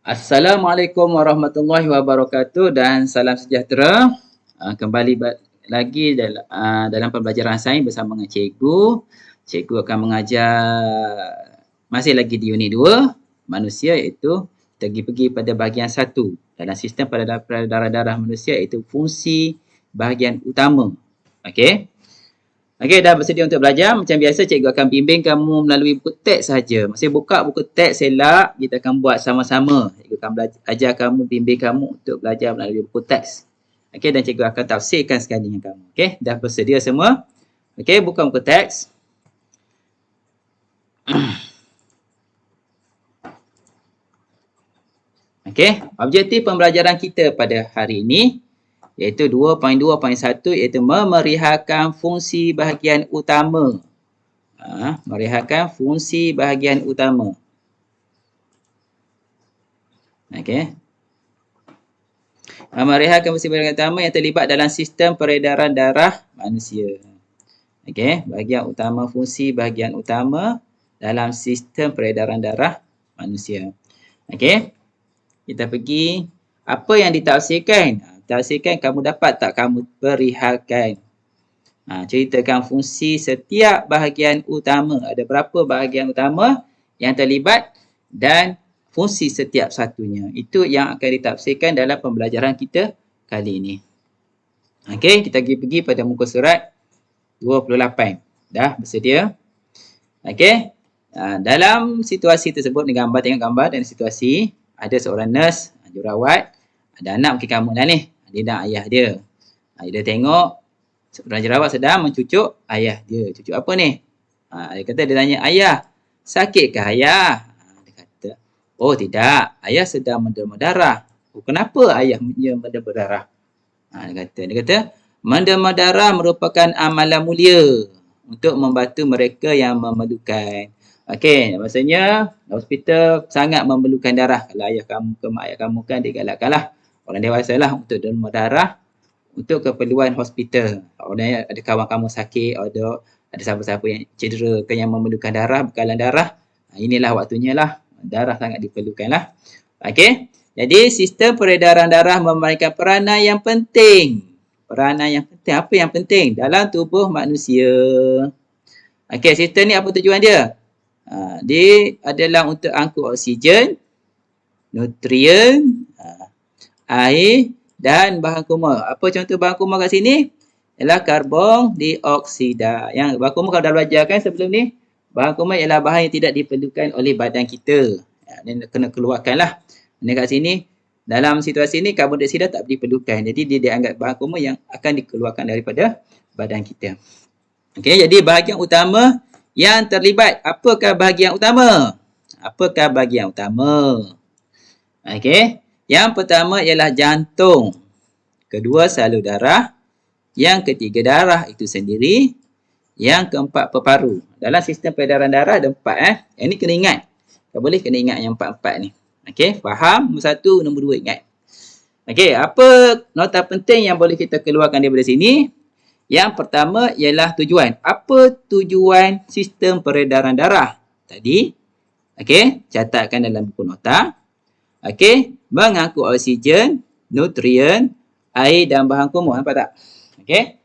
Assalamualaikum warahmatullahi wabarakatuh dan salam sejahtera. Kembali lagi dalam pembelajaran sains bersama dengan cikgu. Cikgu akan mengajar masih lagi di unit 2 manusia, iaitu kita pergi pada bahagian 1 dalam sistem peredaran darah manusia, iaitu fungsi bahagian utama. Okey. Okey, dah bersedia untuk belajar. Macam biasa, cikgu akan bimbing kamu melalui buku teks saja. Masih buka buku teks selak, kita akan buat sama-sama. Cikgu akan ajar kamu, bimbing kamu untuk belajar melalui buku teks. Okey, dan cikgu akan tafsirkan sekali dengan kamu. Okey, dah bersedia semua? Okey, buka buku teks. Okey, objektif pembelajaran kita pada hari ini iaitu 2.2.1, iaitu memerihakan fungsi bahagian utama. Merihakan fungsi bahagian utama. Okey. Merihakan fungsi bahagian utama yang terlibat dalam sistem peredaran darah manusia. Okey, bahagian utama, fungsi bahagian utama dalam sistem peredaran darah manusia. Okey. Kita pergi, apa yang ditafsirkan? Tafsirkan, kamu dapat tak kamu perihalkan? Ceritakan fungsi setiap bahagian utama. Ada berapa bahagian utama yang terlibat dan fungsi setiap satunya. Itu yang akan ditafsirkan dalam pembelajaran kita kali ini. Okey, kita pergi pada muka surat 28. Dah bersedia? Okey. Dalam situasi tersebut, ni gambar, tengok gambar dan situasi. Ada seorang nurse, jurawat, ada anak mungkin kamu dah ni. Dia dan ayah dia. Dia tengok seorang jurawat sedang mencucuk ayah dia. Cucuk apa ni? Dia kata, dia tanya, ayah, sakitkah ayah? Dia kata, oh tidak, ayah sedang menderma darah. Oh, kenapa ayah menderma darah? Dia kata, menderma darah merupakan amalan mulia untuk membantu mereka yang memerlukan. Okey, maksudnya hospital sangat memerlukan darah. Kalau ayah kamu ke mak ayah kamu kan digalakkanlah orang dewasa lah untuk derma darah untuk keperluan hospital. Ada kawan kamu sakit, ada siapa-siapa yang cedera ke yang memerlukan darah, bekalan darah. Inilah waktunya lah. Darah sangat diperlukan lah. Okey, jadi sistem peredaran darah memainkan peranan yang penting. Peranan yang penting. Apa yang penting? Dalam tubuh manusia. Okey, sistem ni apa tujuan dia? Dia adalah untuk angkut oksigen, nutrien, air dan bahan kuma. Apa contoh bahan kuma kat sini? Ialah karbon dioksida. Yang bahan kuma kalau dah belajar kan sebelum ni, bahan kuma ialah bahan yang tidak diperlukan oleh badan kita. Dia kena keluarkanlah. Ini kat sini, dalam situasi ni karbon dioksida tak diperlukan. Jadi dia dianggap bahan kuma yang akan dikeluarkan daripada badan kita. Okey, jadi bahagian utama yang terlibat. Apakah bahagian utama? Apakah bahagian utama? Okey, yang pertama ialah jantung. Kedua, salur darah. Yang ketiga, darah itu sendiri. Yang keempat, peparu. Dalam sistem peredaran darah ada 4. Yang ni kena ingat. Tak boleh kena ingat yang 4-4 ni. Okey, faham? Nombor 1, nombor 2 ingat. Okey, apa nota penting yang boleh kita keluarkan daripada sini? Yang pertama ialah tujuan. Apa tujuan sistem peredaran darah tadi? Okey, catatkan dalam buku nota. Okey, mengangkut oksigen, nutrien, air dan bahan kuma. Nampak tak? Okey.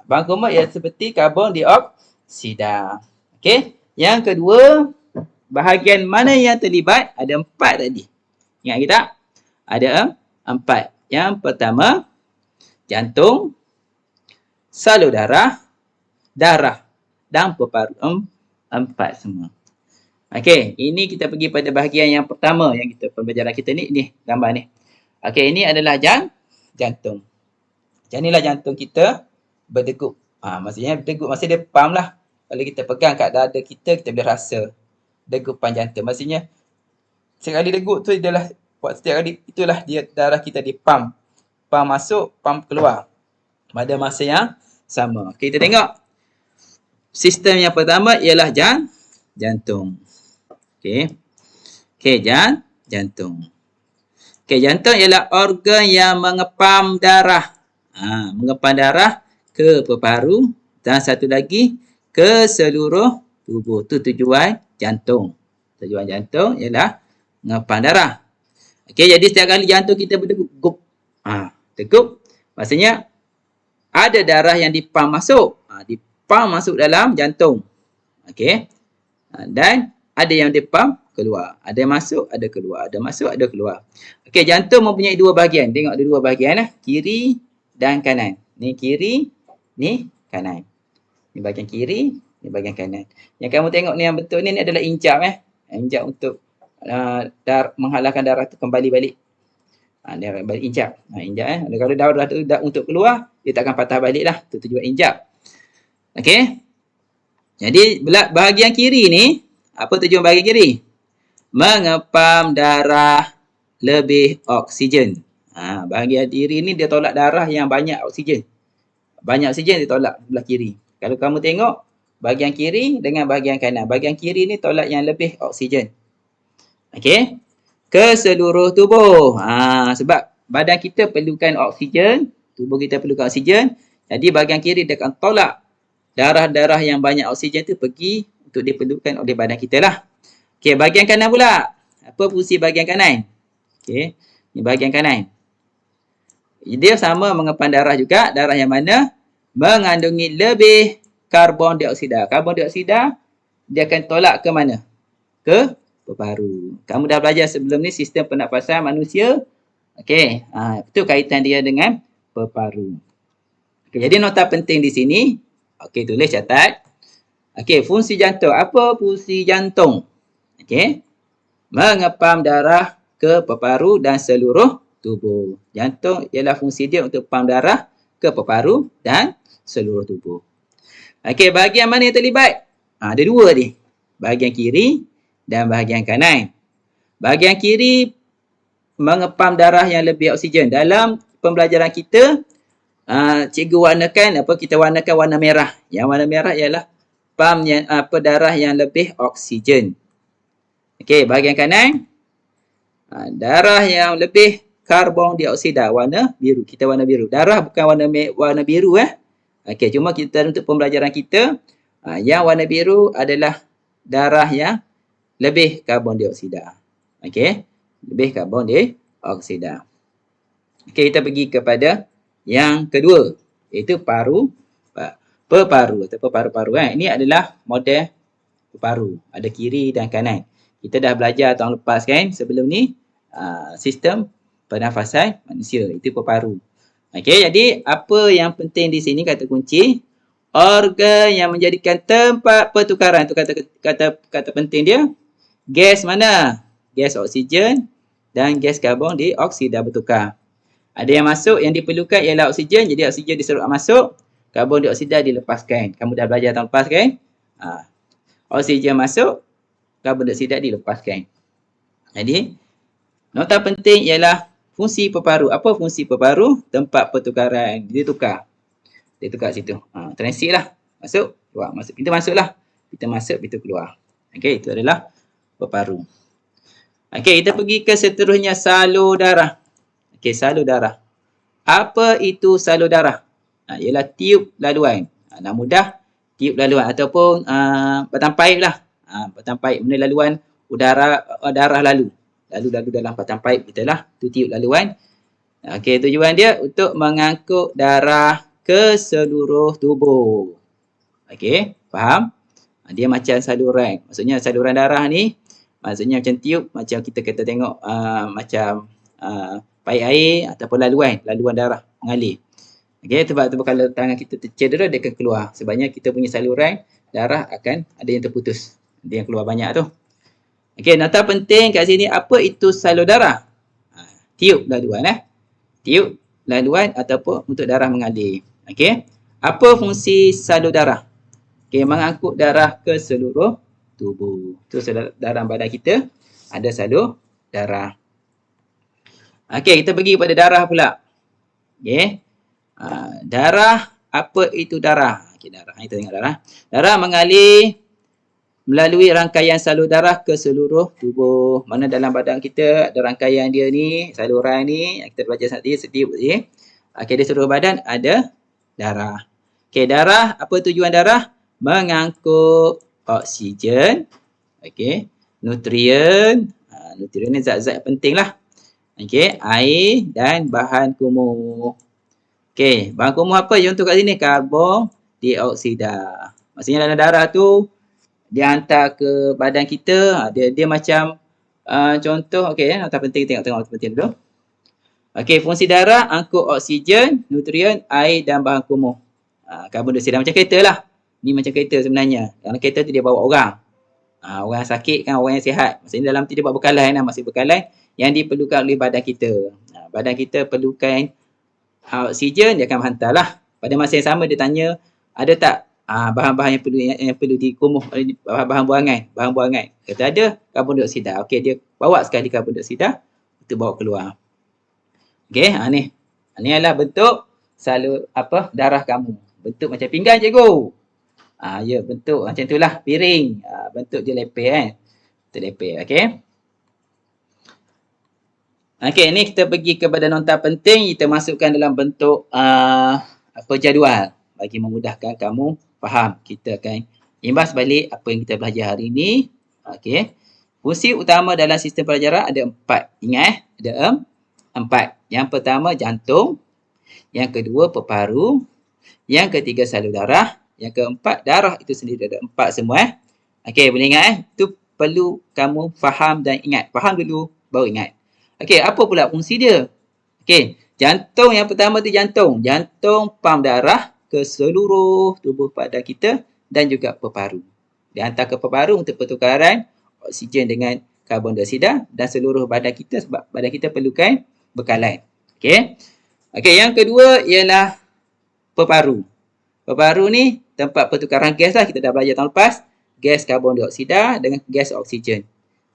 Bahan kuma ialah seperti karbon dioksida. Okey. Yang kedua, bahagian mana yang terlibat? Ada 4 tadi. Ingat kita? Ada 4. Yang pertama, jantung, salur darah, darah dan peparu. 4 semua. Okey, ini kita pergi pada bahagian yang pertama yang kita pembelajaran kita ni gambar ni. Okey, ini adalah jantung. Macam inilah jantung kita berdegup. Maksudnya berdegup, maksudnya dia pump lah. Kalau kita pegang kat dada kita boleh rasa degupan jantung. Maksudnya sekali degup tu adalah setiap kali itulah dia darah kita dipump. Pump masuk, pump keluar. Pada masa yang sama. Okay, kita tengok. Sistem yang pertama ialah jantung. Okey. Okey, jantung. Okey, jantung ialah organ yang mengepam darah. Mengepam darah ke peparu dan satu lagi ke seluruh tubuh. Itu tujuan jantung. Tujuan jantung ialah mengepam darah. Okey, jadi setiap kali jantung kita berdegup, gup. Degup, maksudnya ada darah yang dipam masuk. Dipam masuk dalam jantung. Okey. Dan ada yang dipam keluar. Ada yang masuk, ada keluar. Ada masuk, ada keluar. Okey, jantung mempunyai dua bahagian. Tengok ada dua bahagian lah. Kiri dan kanan. Ni kiri, ni kanan. Ni bahagian kiri, ni bahagian kanan. Yang kamu tengok ni yang betul ni adalah injap. Injap untuk menghalangkan darah tu kembali balik. Dia balik injap. Injap. Kalau darah tu dah untuk keluar, dia tak akan patah balik lah. Itu tujuan injap. Okey. Jadi bahagian kiri ni, apa tujuan bahagian kiri? Mengepam darah lebih oksigen. Bahagian kiri ni dia tolak darah yang banyak oksigen. Banyak oksigen dia tolak belah kiri. Kalau kamu tengok bahagian kiri dengan bahagian kanan. Bahagian kiri ni tolak yang lebih oksigen. Okey. Ke seluruh tubuh. Sebab badan kita perlukan oksigen. Tubuh kita perlukan oksigen. Jadi bahagian kiri dia akan tolak darah-darah yang banyak oksigen tu pergi untuk diperlukan oleh badan kita lah. Okey, bahagian kanan pula. Apa fungsi bahagian kanan? Okey, ni bahagian kanan. Dia sama mengepam darah juga. Darah yang mana mengandungi lebih karbon dioksida. Karbon dioksida dia akan tolak ke mana? Ke peparu. Kamu dah belajar sebelum ni sistem pernafasan manusia. Okey, itu kaitan dia dengan peparu. Okay, jadi nota penting di sini. Okey, tulis catat. Okey, fungsi jantung. Apa fungsi jantung? Okey. Mengepam darah ke peparu dan seluruh tubuh. Jantung ialah fungsi dia untuk pam darah ke peparu dan seluruh tubuh. Okey, bahagian mana yang terlibat? Ada dua ni. Bahagian kiri dan bahagian kanan. Bahagian kiri mengepam darah yang lebih oksigen. Dalam pembelajaran kita, cikgu warnakan kita warnakan warna merah. Yang warna merah ialah pam yang darah yang lebih oksigen. Okey, bahagian kanan darah yang lebih karbon dioksida, warna biru. Kita warna biru. Darah bukan warna biru Okey, cuma kita untuk pembelajaran kita yang warna biru adalah darah yang lebih karbon dioksida. Okey, lebih karbon dioksida. Okey, kita pergi kepada yang kedua, iaitu peparu atau paru-paru. Ini adalah model peparu. Ada kiri dan kanan. Kita dah belajar tahun lepas kan, sebelum ni sistem pernafasan manusia, itu peparu. Okey, jadi apa yang penting di sini kata kunci, organ yang menjadikan tempat pertukaran, itu kata penting dia. Gas mana? Gas oksigen dan gas karbon dioksida bertukar. Ada yang masuk, yang diperlukan ialah oksigen. Jadi oksigen diserap masuk, karbon dioksida dilepaskan. Kamu dah belajar tahun lepas kan? Oksigen masuk, karbon dioksida dilepaskan. Jadi, nota penting ialah fungsi peparu. Apa fungsi peparu? Tempat pertukaran. Dia tukar. Dia tukar situ. Transit lah. Masuk, keluar. Masuk. Pintu masuk lah. Pintu masuk, pintu keluar. Okey, itu adalah peparu. Okey, kita pergi ke seterusnya, salur darah. Okey, salur darah. Apa itu salur darah? Ialah tiub laluan. Nak mudah, tiub laluan ataupun batang paip lah. Batang paip, mana laluan udara darah lalu dalam batang paip kita lah. Itu tiub laluan. Okey, tujuan dia untuk mengangkut darah ke seluruh tubuh. Okey, faham? Dia macam saluran. Maksudnya saluran darah ni, maksudnya macam tiub, macam kita kata tengok macam paip air ataupun laluan darah mengalir. Okey, sebab tu kalau tangan kita tercedera, dia akan keluar. Sebabnya kita punya saluran darah akan ada yang terputus. Ada yang keluar banyak tu. Okey, nota penting kat sini, apa itu salur darah? Tiub laluan tiub laluan ataupun untuk darah mengalir. Okey, apa fungsi salur darah? Okey, mengangkut darah ke seluruh tubuh. Tu dalam badan kita ada salur darah. Okey, kita pergi kepada darah pula. Okey. Darah, apa itu darah? Okey, darah. Kita tengok darah. Darah mengalir melalui rangkaian salur darah ke seluruh tubuh. Mana dalam badan kita ada rangkaian dia ni, saluran ni. Kita belajar setiap ni. Okey, di seluruh badan ada darah. Okey, darah, apa tujuan darah? Mengangkut oksigen. Okey, nutrien. Nutrien ni zat-zat penting lah. Okey, air dan bahan kumuh. Okey, bahan kumuh apa contoh kat sini? Karbon dioksida. Maksudnya dalam darah tu dia hantar ke badan kita, dia macam contoh okey nota penting tengok nota penting dulu. Okey, fungsi darah angkut oksigen, nutrien, air dan bahan kumuh. Karbon dioksida macam kereta lah. Ni macam kereta sebenarnya. Dalam kereta tu dia bawa orang. Orang yang sakit kan, orang yang sihat. Maksudnya dalam tu dia buat bekalan lah, masih bekalan yang diperlukan oleh badan kita. Badan kita perlukan oksigen, dia akan hantarlah. Pada masa yang sama dia tanya, ada tak bahan-bahan yang perlu dikumuh, bahan buangan. Kata ada, karbon dioksida. Okey, dia bawa sekali karbon dioksida untuk bawa keluar. Okey, ni adalah bentuk salur darah kamu. Bentuk macam pinggan cikgu. Ya, bentuk macam itulah piring. Bentuk dia lepeh kan. Bentuk lepeh, okey. Okey, ni kita pergi kepada nota penting, kita masukkan dalam bentuk jadual bagi memudahkan kamu faham. Kita akan imbas balik apa yang kita belajar hari ini. Okey. Fungsi utama dalam sistem pelajaran ada 4. Ingat ada 4. Yang pertama jantung, yang kedua peparu, yang ketiga salur darah, yang keempat darah itu sendiri. Ada 4 semua. Okey, boleh ingat Itu perlu kamu faham dan ingat. Faham dulu baru ingat. Okey, apa pula fungsi dia? Okey, jantung yang pertama tu jantung. Jantung pam darah ke seluruh tubuh badan kita dan juga peparu. Dia hantar ke peparu untuk pertukaran oksigen dengan karbon dioksida dan seluruh badan kita sebab badan kita perlukan bekalan. Okey. Okey, yang kedua ialah peparu. Peparu ni tempat pertukaran gas lah, kita dah belajar tahun lepas. Gas karbon dioksida dengan gas oksigen.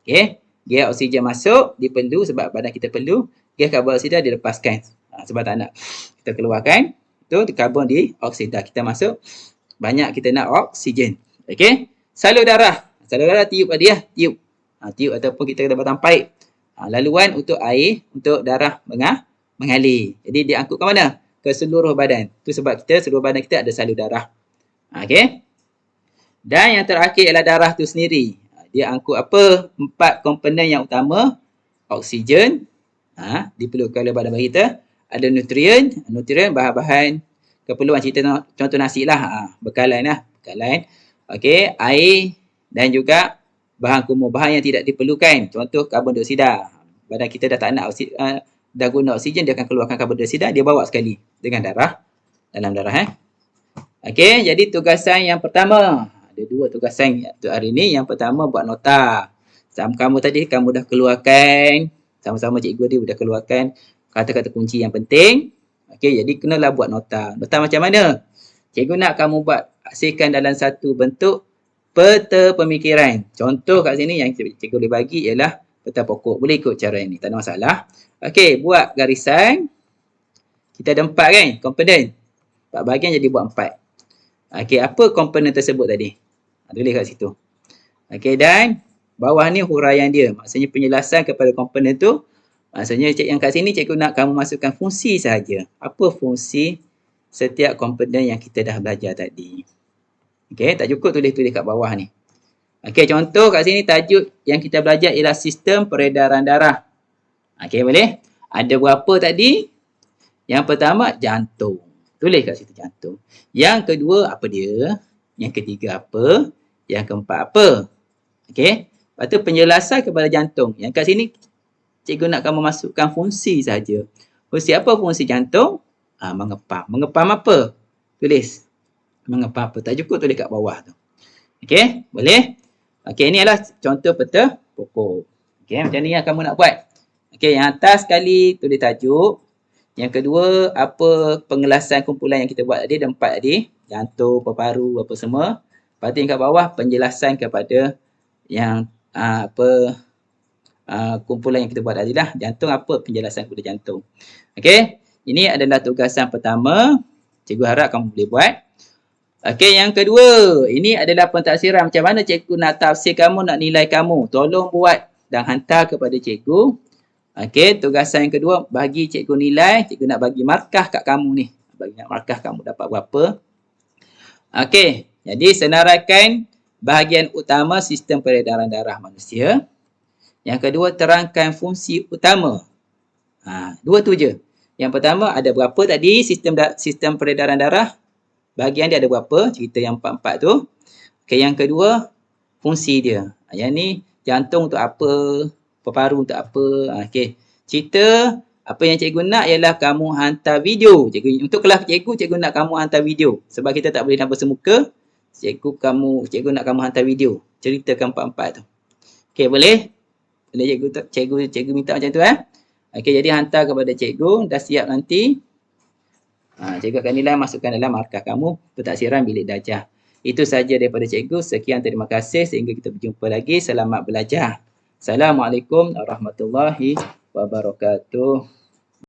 Okey. Gas oksigen masuk, dia perlu sebab badan kita perlu. Gas karbon dioksida dilepaskan. Sebab tak nak kita keluarkan. Itu karbon dioksida. Kita masuk, banyak kita nak oksigen. Okey. Salur darah. Salur darah tiup tadi lah. Tiup. Tiup ataupun kita kata batang paip. Laluan untuk air, untuk darah mengalir. Jadi dia angkut ke mana? Ke seluruh badan. Itu sebab seluruh badan kita ada salur darah. Okey. Dan yang terakhir ialah darah tu sendiri. Dia angkut apa? 4 komponen yang utama. Oksigen. Diperlukan oleh badan kita. Ada nutrien. Nutrien bahan-bahan keperluan. Cerita contoh nasi lah. Bekalan lah. Bekalan. Okey. Air. Dan juga bahan kumuh. Bahan yang tidak diperlukan. Contoh karbon dioksida. Badan kita dah tak nak dah guna oksigen. Dia akan keluarkan karbon dioksida. Dia bawa sekali. Dengan darah. Dalam darah. Okey. Jadi tugasan yang pertama. Ada 2 tugasan untuk hari ini. Yang pertama buat nota. Kamu tadi kamu dah keluarkan. Sama-sama cikgu dia dah keluarkan kata-kata kunci yang penting. Okey, jadi kenalah buat nota. Nota macam mana? Cikgu nak kamu buat hasilkan dalam satu bentuk peta pemikiran. Contoh kat sini yang cikgu boleh bagi ialah peta pokok. Boleh ikut cara ini, tak ada masalah. Okey, buat garisan. Kita ada 4 kan? Komponen. 4 bahagian jadi buat 4. Okey, apa komponen tersebut tadi? Tulis kat situ. Okey, dan bawah ni huraian dia. Maksudnya penjelasan kepada komponen tu. Maksudnya yang kat sini cikgu nak kamu masukkan fungsi sahaja. Apa fungsi setiap komponen yang kita dah belajar tadi. Okey, tak cukup tulis-tulis kat bawah ni. Okey, contoh kat sini tajuk yang kita belajar ialah sistem peredaran darah. Okey, boleh? Ada berapa tadi? Yang pertama, jantung. Tulis kat situ jantung. Yang kedua, apa dia? Yang ketiga, apa? Yang keempat, apa? Okey. Lepas tu penjelasan kepada jantung. Yang kat sini, cikgu nak kamu masukkan fungsi saja. Fungsi apa fungsi jantung? Mengepam. Mengepam apa? Tulis. Mengepam apa? Tak cukup tulis kat bawah tu. Okey, boleh? Okey, ini adalah contoh peta pokok. Okey, macam ni yang kamu nak buat. Okey, yang atas sekali tulis tajuk. Yang kedua, apa pengelasan kumpulan yang kita buat tadi? Ada 4 tadi. Jantung, peparu, apa semua. Lepas tu yang kat bawah, penjelasan kepada yang kumpulan yang kita buat tadi lah. Jantung apa? Penjelasan kepada jantung. Okey, ini adalah tugasan pertama. Cikgu harap kamu boleh buat. Okey, yang kedua. Ini adalah pentaksiran. Macam mana cikgu nak tafsir kamu, nak nilai kamu. Tolong buat dan hantar kepada cikgu. Okey, tugasan yang kedua, bagi cikgu nilai. Cikgu nak bagi markah kat kamu ni. Bagi markah kamu dapat berapa. Okey, jadi senaraikan bahagian utama sistem peredaran darah manusia. Yang kedua, terangkan fungsi utama Dua tu je. Yang pertama ada berapa tadi sistem peredaran darah. Bahagian dia ada berapa? Cerita yang 4-4 tu. Okey, yang kedua fungsi dia. Yang ni jantung untuk apa? Paru untuk apa? Okey. Cerita apa yang cikgu nak ialah kamu hantar video. Untuk kelas cikgu nak kamu hantar video. Sebab kita tak boleh nampak semuka. Cikgu nak kamu hantar video. Ceritakan 4-4 tu. Okey, boleh? Boleh cikgu minta macam tu Okey, jadi hantar kepada cikgu, dah siap nanti. Cikgu akan nilai masukkan dalam markah kamu pentaksiran bilik darjah. Itu saja daripada cikgu. Sekian, terima kasih, sehingga kita berjumpa lagi. Selamat belajar. Assalamualaikum warahmatullahi wabarakatuh.